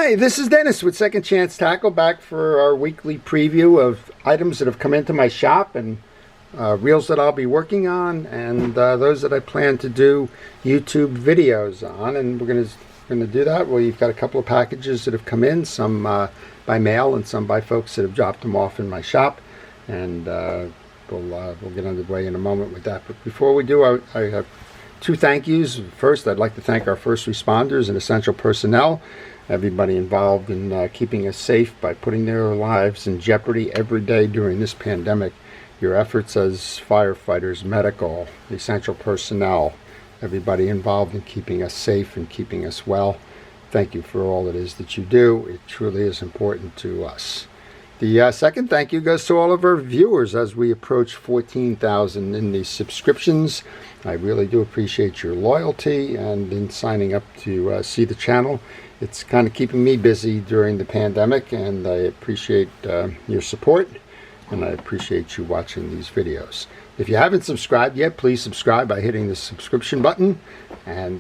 Hi, this is Dennis with Second Chance Tackle, back for our weekly preview of items that have come into my shop and reels that I'll be working on, and those that I plan to do YouTube videos on. And we're going to do that. Well, you've got a couple of packages that have come in, some by mail and some by folks that have dropped them off in my shop, and we'll get underway in a moment with that. But before we do, I have two thank yous. First, I'd like to thank our first responders and essential personnel, everybody involved in keeping us safe by putting their lives in jeopardy every day during this pandemic. Your efforts as firefighters, medical, essential personnel, everybody involved in keeping us safe and keeping us well. Thank you for all it is that you do. It truly is important to us. The second thank you goes to all of our viewers as we approach 14,000 in these subscriptions. I really do appreciate your loyalty and in signing up to see the channel. It's kind of keeping me busy during the pandemic, and I appreciate your support, and I appreciate you watching these videos. If you haven't subscribed yet, please subscribe by hitting the subscription button and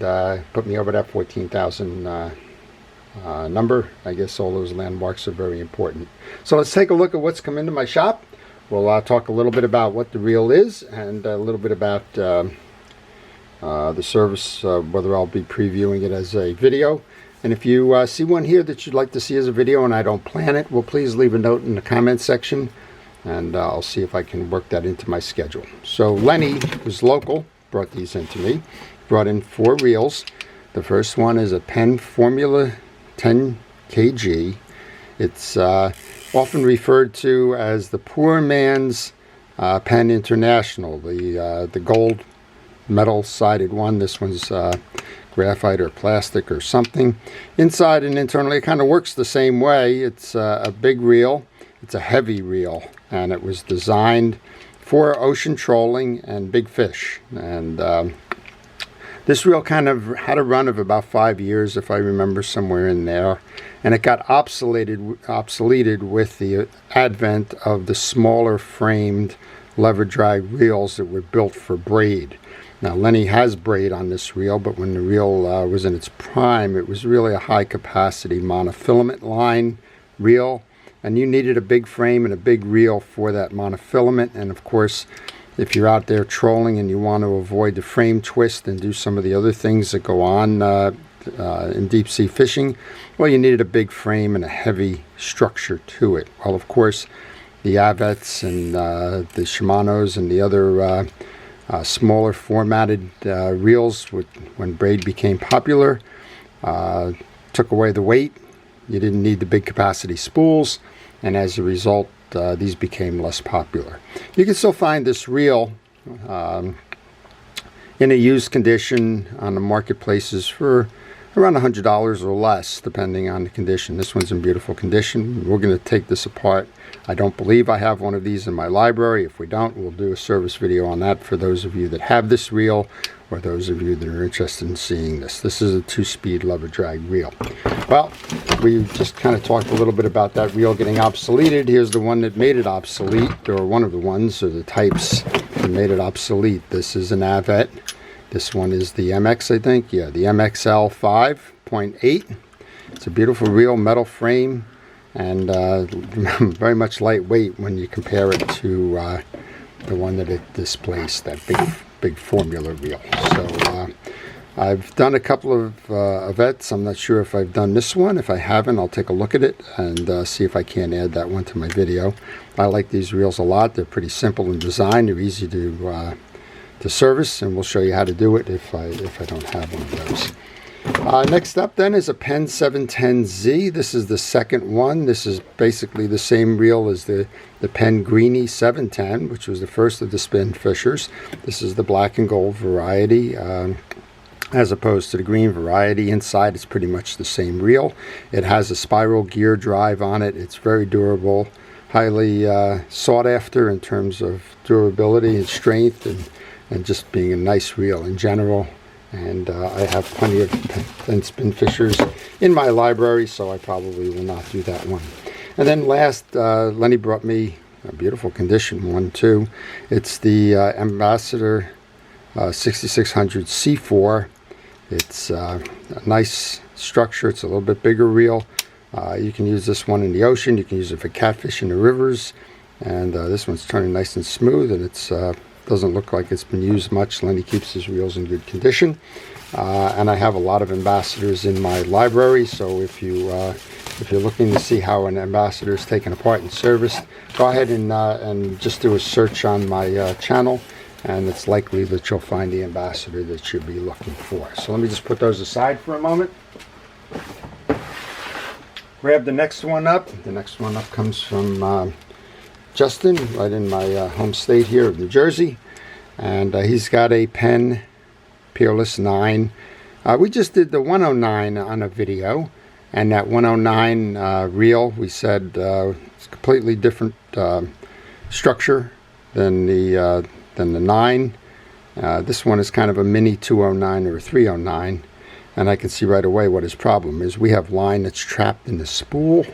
put me over that 14,000 number. I guess all those landmarks are very important. So let's take a look at what's come into my shop. We'll talk a little bit about what the reel is and a little bit about the service, whether I'll be previewing it as a video. And if you see one here that you'd like to see as a video and I don't plan it, well, please leave a note in the comment section, and I'll see if I can work that into my schedule. So Lenny, who's local, brought these into me. Brought in 4 reels. The first one is a Penn Formula 10 kg. It's often referred to as the poor man's Penn International, the gold metal sided one. This one's graphite or plastic or something. Inside and internally it kind of works the same way. It's a big reel. It's a heavy reel, and it was designed for ocean trolling and big fish. And this reel kind of had a run of about 5 years, if I remember, somewhere in there, and it got obsoleted with the advent of the smaller framed lever drag reels that were built for braid. Now, Lenny has braid on this reel, but when the reel was in its prime, it was really a high-capacity monofilament line reel, and you needed a big frame and a big reel for that monofilament. And, of course, if you're out there trolling and you want to avoid the frame twist and do some of the other things that go on in deep-sea fishing, well, you needed a big frame and a heavy structure to it. Well, of course, the Avets and the Shimanos and the other smaller formatted reels, when braid became popular, took away the weight. You didn't need the big capacity spools, and as a result, these became less popular. You can still find this reel in a used condition on the marketplaces for around $100 or less, depending on the condition. This one's in beautiful condition. We're going to take this apart. I don't believe I have one of these in my library. If we don't, we'll do a service video on that for those of you that have this reel, or those of you that are interested in seeing this. This is a 2-speed lever drag reel. Well, we just kind of talked a little bit about that reel getting obsoleted. Here's the one that made it obsolete, or one of the ones, or the types that made it obsolete. This is an Avet. This one is the MX, I think. Yeah, the MXL 5.8. It's a beautiful reel, metal frame, and very much lightweight when you compare it to the one that it displaced, that big formula reel. So I've done a couple of Avets. I'm not sure if I've done this one. If I haven't, I'll take a look at it and see if I can add that one to my video. I like these reels a lot. They're pretty simple in design. They're easy to service, and we'll show you how to do it if I don't have one of those. Next up then is a Penn 710Z. This is the second one. This is basically the same reel as the Penn Greenie 710, which was the first of the spin fishers. This is the black and gold variety, as opposed to the green variety. Inside, it's pretty much the same reel. It has a spiral gear drive on it. It's very durable, highly sought after in terms of durability and strength, and just being a nice reel in general. And I have plenty of Penn spin fishers in my library, so I probably will not do that one. And then last, Lenny brought me a beautiful condition one too. It's the Ambassador 6600 C4. It's a nice structure. It's a little bit bigger reel, You can use this one in the ocean. You can use it for catfish in the rivers. And this one's turning nice and smooth, and it's doesn't look like it's been used much. Lenny keeps his reels in good condition. And I have a lot of ambassadors in my library, so if you're looking to see how an ambassador is taken apart and serviced, go ahead and just do a search on my channel, and it's likely that you'll find the ambassador that you'll be looking for. So let me just put those aside for a moment. Grab the next one up. The next one up comes from Justin, right in my home state here of New Jersey, and he's got a Penn Peerless 9. We just did the 109 on a video, and that 109 reel, we said it's a completely different structure than the 9. This one is kind of a mini 209 or a 309, and I can see right away what his problem is. We have line that's trapped in the spool,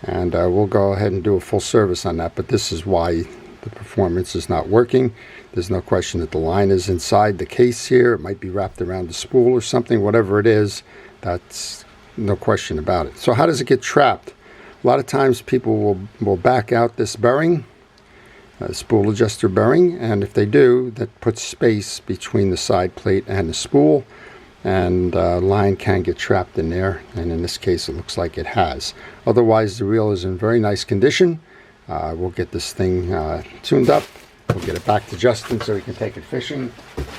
and we'll go ahead and do a full service on that, but this is why the performance is not working. There's no question that the line is inside the case here. It might be wrapped around the spool or something. Whatever it is, that's no question about it. So how does it get trapped? A lot of times people will back out this bearing, spool adjuster bearing, and if they do, that puts space between the side plate and the spool, and line can get trapped in there, and in this case it looks like it has. Otherwise, the reel is in very nice condition. We'll get this thing tuned up. We'll get it back to Justin so he can take it fishing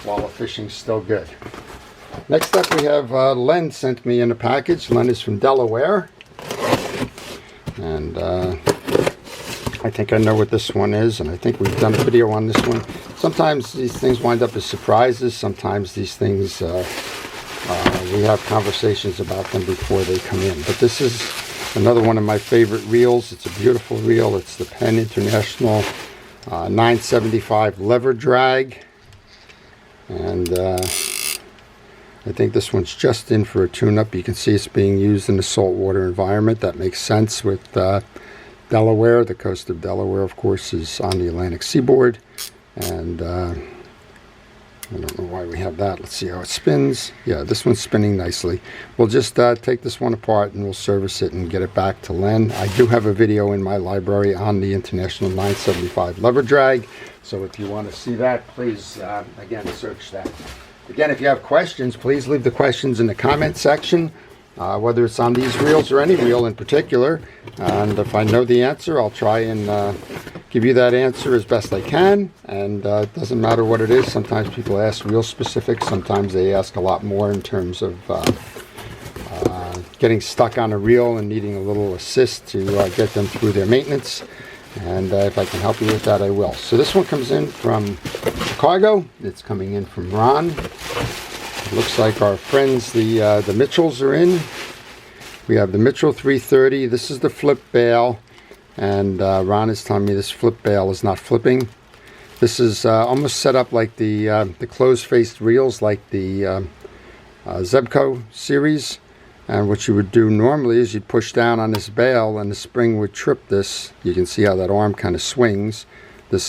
while the fishing's still good. Next up, we have Len sent me in a package. Len is from Delaware, and I think I know what this one is, and I think we've done a video on this one. Sometimes these things wind up as surprises. Sometimes these things we have conversations about them before they come in. But this is another one of my favorite reels. It's a beautiful reel. It's the Penn International 975 lever drag, and I think this one's just in for a tune-up. You can see it's being used in a saltwater environment. That makes sense with Delaware. The coast of Delaware, of course, is on the Atlantic seaboard, and I don't know why we have that. Let's see how it spins. Yeah, this one's spinning nicely. We'll just take this one apart and we'll service it and get it back to Len. I do have a video in my library on the International 975 lever drag, so if you want to see that, please, again, search that. Again, if you have questions, please leave the questions in the comment section, whether it's on these reels or any reel in particular, and if I know the answer, I'll try and give you that answer as best I can. And it doesn't matter what it is. Sometimes people ask reel specific, sometimes they ask a lot more in terms of getting stuck on a reel and needing a little assist to get them through their maintenance, and if I can help you with that, I will. So this one comes in from Chicago. It's coming in from Ron. It looks like our friends the Mitchells are in. We have the Mitchell 330. This is the flip bail, and Ron is telling me this flip bail is not flipping. This is almost set up like the closed-faced reels, like the Zebco series. And what you would do normally is you'd push down on this bail, and the spring would trip this. You can see how that arm kind of swings. The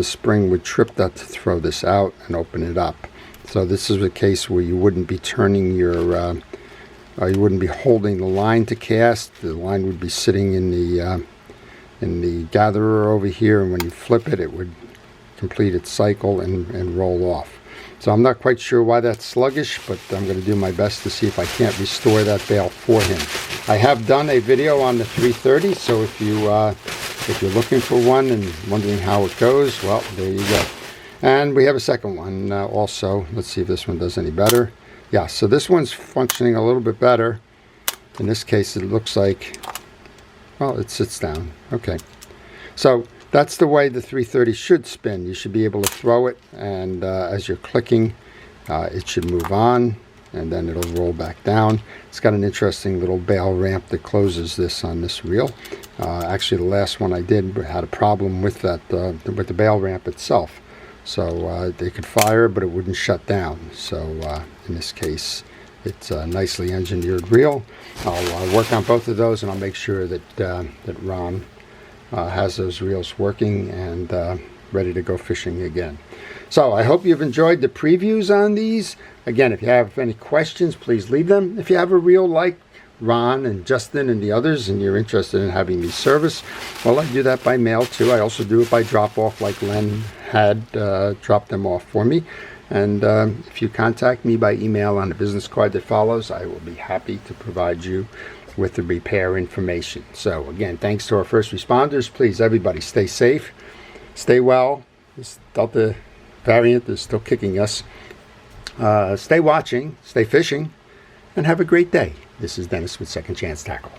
spring would trip that to throw this out and open it up. So this is a case where you wouldn't be turning your, you wouldn't be holding the line to cast. The line would be sitting in the gatherer over here, and when you flip it, it would complete its cycle and roll off. So I'm not quite sure why that's sluggish, but I'm going to do my best to see if I can't restore that bail for him. I have done a video on the 330, so if you're looking for one and wondering how it goes, well, there you go. And we have a second one also. Let's see if this one does any better. Yeah, so this one's functioning a little bit better. In this case, it looks like, well, it sits down. Okay. So that's the way the 330 should spin. You should be able to throw it, and as you're clicking, it should move on, and then it'll roll back down. It's got an interesting little bail ramp that closes this on this reel. Actually, the last one I did had a problem with that, with the bail ramp itself. So they could fire, but it wouldn't shut down. So in this case, it's a nicely engineered reel. I'll work on both of those, and I'll make sure that that Ron has those reels working and ready to go fishing again. So I hope you've enjoyed the previews on these. Again, if you have any questions, please leave them. If you have a reel like Ron and Justin and the others, and you're interested in having me service, well, I do that by mail too. I also do it by drop off, like Len had dropped them off for me. And if you contact me by email on the business card that follows, I will be happy to provide you with the repair information. So again, thanks to our first responders. Please, everybody, stay safe, stay well. This Delta variant is still kicking us. Stay watching, stay fishing, and have a great day. This is Dennis with Second Chance Tackle.